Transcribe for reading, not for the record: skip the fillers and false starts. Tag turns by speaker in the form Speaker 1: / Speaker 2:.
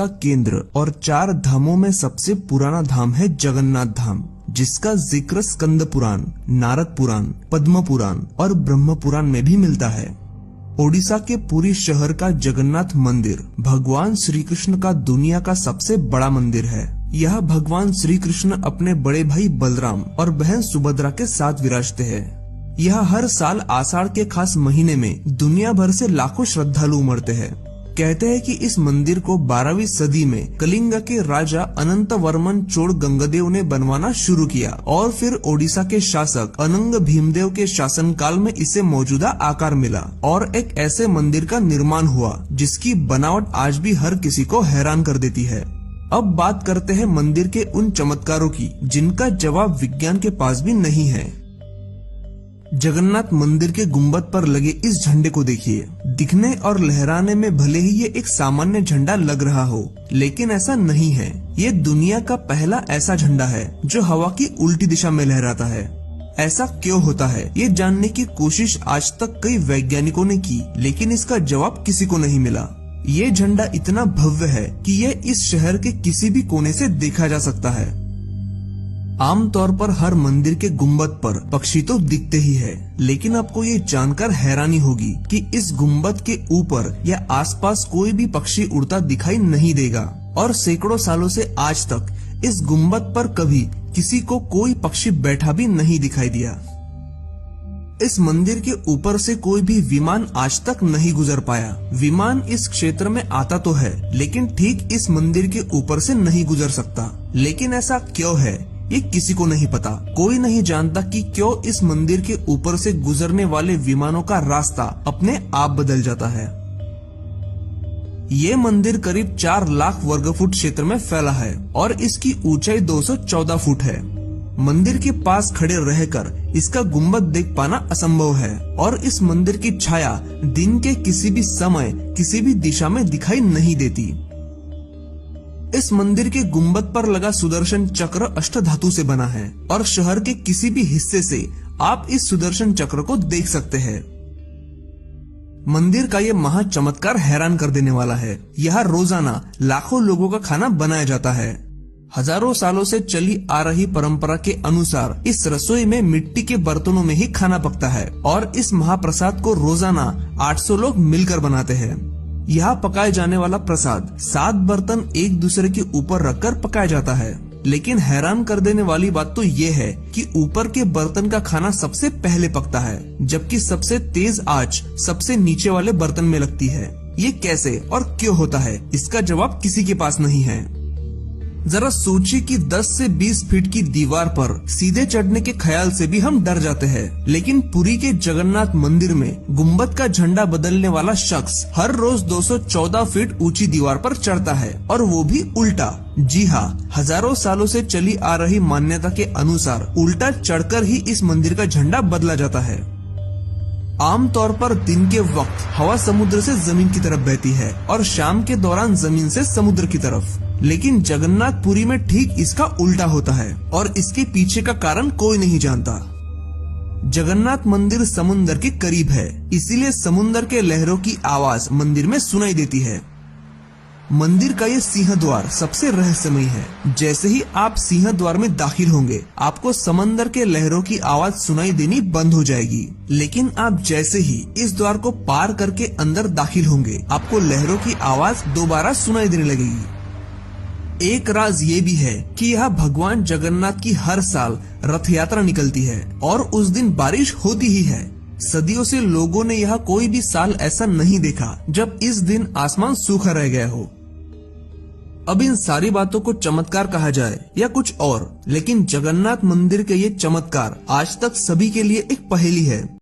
Speaker 1: का केंद्र और 4 धामों में सबसे पुराना धाम है जगन्नाथ धाम, जिसका जिक्र स्कंद पुराण, नारद पुराण, पद्म पुराण और ब्रह्म पुराण में भी मिलता है। ओडिशा के पुरी शहर का जगन्नाथ मंदिर भगवान श्री कृष्ण का दुनिया का सबसे बड़ा मंदिर है। यह भगवान श्री कृष्ण अपने बड़े भाई बलराम और बहन सुभद्रा के साथ विराजते हैं। यह हर साल आषाढ़ के खास महीने में दुनिया भर से लाखों श्रद्धालु उमड़ते हैं। कहते हैं कि इस मंदिर को 12वीं सदी में कलिंग के राजा अनंत वर्मन चोल गंगदेव ने बनवाना शुरू किया और फिर ओडिशा के शासक अनंग भीमदेव के शासनकाल में इसे मौजूदा आकार मिला और एक ऐसे मंदिर का निर्माण हुआ जिसकी बनावट आज भी हर किसी को हैरान कर देती है। अब बात करते हैं मंदिर के उन चमत्कारों की जिनका जवाब विज्ञान के पास भी नहीं है। जगन्नाथ मंदिर के गुंबद पर लगे इस झंडे को देखिए। दिखने और लहराने में भले ही ये एक सामान्य झंडा लग रहा हो, लेकिन ऐसा नहीं है। ये दुनिया का पहला ऐसा झंडा है जो हवा की उल्टी दिशा में लहराता है। ऐसा क्यों होता है, ये जानने की कोशिश आज तक कई वैज्ञानिकों ने की, लेकिन इसका जवाब किसी को नहीं मिला। ये झंडा इतना भव्य है कि ये इस शहर के किसी भी कोने से देखा जा सकता है। आमतौर पर हर मंदिर के गुंबद पर पक्षी तो दिखते ही है, लेकिन आपको ये जानकर हैरानी होगी कि इस गुंबद के ऊपर या आसपास कोई भी पक्षी उड़ता दिखाई नहीं देगा और सैकड़ों सालों से आज तक इस गुंबद पर कभी किसी को कोई पक्षी बैठा भी नहीं दिखाई दिया। इस मंदिर के ऊपर से कोई भी विमान आज तक नहीं गुजर पाया। विमान इस क्षेत्र में आता तो है, लेकिन ठीक इस मंदिर के ऊपर से नहीं गुजर सकता। लेकिन ऐसा क्यों है, ये किसी को नहीं पता। कोई नहीं जानता कि क्यों इस मंदिर के ऊपर से गुजरने वाले विमानों का रास्ता अपने आप बदल जाता है। ये मंदिर करीब 4 लाख वर्ग फुट क्षेत्र में फैला है और इसकी ऊंचाई 214 फुट है। मंदिर के पास खड़े रहकर इसका गुंबद देख पाना असंभव है और इस मंदिर की छाया दिन के किसी भी समय किसी भी दिशा में दिखाई नहीं देती। इस मंदिर के गुंबद पर लगा सुदर्शन चक्र अष्टधातु से बना है और शहर के किसी भी हिस्से से आप इस सुदर्शन चक्र को देख सकते हैं। मंदिर का ये महा चमत्कार हैरान कर देने वाला है। यहाँ रोजाना लाखों लोगों का खाना बनाया जाता है। हजारों सालों से चली आ रही परंपरा के अनुसार इस रसोई में मिट्टी के बर्तनों में ही खाना पकता है और इस महाप्रसाद को रोजाना 800 लोग मिलकर बनाते हैं। यहाँ पकाए जाने वाला प्रसाद 7 बर्तन एक दूसरे के ऊपर रखकर पकाया जाता है। लेकिन हैरान कर देने वाली बात तो ये है कि ऊपर के बर्तन का खाना सबसे पहले पकता है, जबकि सबसे तेज आंच सबसे नीचे वाले बर्तन में लगती है। ये कैसे और क्यों होता है, इसका जवाब किसी के पास नहीं है। जरा सोचिए कि 10 से 20 फीट की दीवार पर सीधे चढ़ने के ख्याल से भी हम डर जाते हैं, लेकिन पुरी के जगन्नाथ मंदिर में गुंबद का झंडा बदलने वाला शख्स हर रोज 214 फीट ऊंची दीवार पर चढ़ता है और वो भी उल्टा। जी हाँ, हजारों सालों से चली आ रही मान्यता के अनुसार उल्टा चढ़कर ही इस मंदिर का झंडा बदला जाता है। आमतौर पर दिन के वक्त हवा समुद्र से जमीन की तरफ बहती है और शाम के दौरान जमीन से समुद्र की तरफ, लेकिन जगन्नाथपुरी में ठीक इसका उल्टा होता है और इसके पीछे का कारण कोई नहीं जानता। जगन्नाथ मंदिर समुद्र के करीब है, इसीलिए समुद्र के लहरों की आवाज मंदिर में सुनाई देती है। मंदिर का ये सिंह द्वार सबसे रहस्यमय है। जैसे ही आप सिंह द्वार में दाखिल होंगे, आपको समंदर के लहरों की आवाज सुनाई देनी बंद हो जाएगी, लेकिन आप जैसे ही इस द्वार को पार करके अंदर दाखिल होंगे, आपको लहरों की आवाज दोबारा सुनाई देने लगेगी। एक राज ये भी है कि यहाँ भगवान जगन्नाथ की हर साल रथ यात्रा निकलती है और उस दिन बारिश होती ही है। सदियों से लोगों ने यहाँ कोई भी साल ऐसा नहीं देखा जब इस दिन आसमान सूखा रह गया हो। अब इन सारी बातों को चमत्कार कहा जाए या कुछ और, लेकिन जगन्नाथ मंदिर के ये चमत्कार आज तक सभी के लिए एक पहेली है।